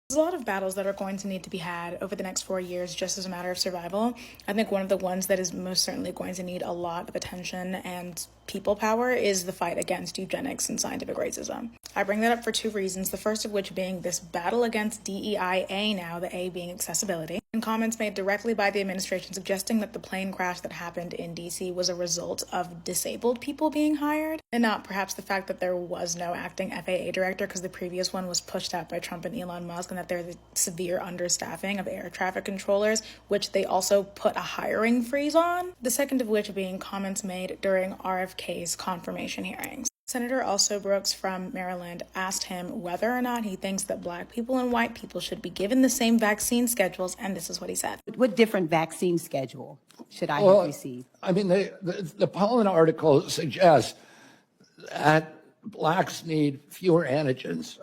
There's a lot of battles that are going to need to be had over the next 4 years just as a matter of survival. I think one of the ones that is most certainly going to need a lot of attention and people power is the fight against eugenics and scientific racism. I bring that up for two reasons, the first of which being this battle against DEIA now, the A being accessibility, and comments made directly by the administration suggesting that the plane crash that happened in DC was a result of disabled people being hired, and not perhaps the fact that there was no acting FAA director because the previous one was pushed out by Trump and Elon Musk, and that there's a severe understaffing of air traffic controllers, which they also put a hiring freeze on. The second of which being comments made during RFK's confirmation hearings. Senator also Brooks from Maryland asked him whether or not he thinks that Black people and white people should be given the same vaccine schedules, and this is what he said. What different vaccine schedule should I have received? I mean, the Pollen article suggests that Blacks need fewer antigens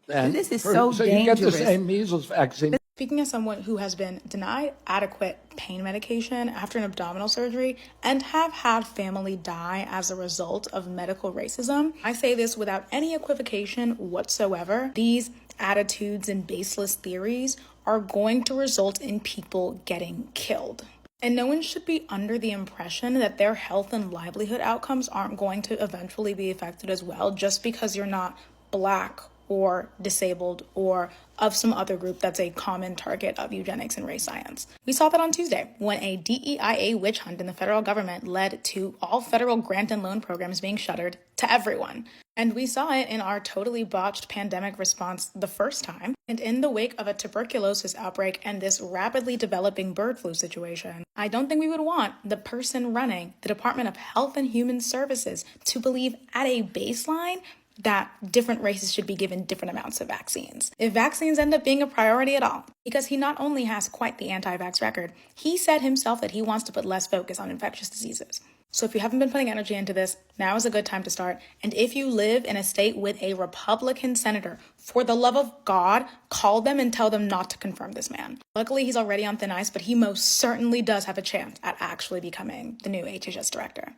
than... This is so dangerous. So you get the same measles vaccine. Speaking as someone who has been denied adequate pain medication after an abdominal surgery and have had family die as a result of medical racism, I say this without any equivocation whatsoever. These attitudes and baseless theories are going to result in people getting killed. And no one should be under the impression that their health and livelihood outcomes aren't going to eventually be affected as well just because you're not Black or disabled or of some other group that's a common target of eugenics and race science. We saw that on Tuesday when a DEIA witch hunt in the federal government led to all federal grant and loan programs being shuttered to everyone. And we saw it in our totally botched pandemic response the first time, and in the wake of a tuberculosis outbreak and this rapidly developing bird flu situation. I don't think we would want the person running the Department of Health and Human Services to believe at a baseline that different races should be given different amounts of vaccines. If vaccines end up being a priority at all, because he not only has quite the anti-vax record, he said himself that he wants to put less focus on infectious diseases. So if you haven't been putting energy into this, now is a good time to start. And if you live in a state with a Republican senator, for the love of God, call them and tell them not to confirm this man. Luckily, he's already on thin ice, but he most certainly does have a chance at actually becoming the new HHS director.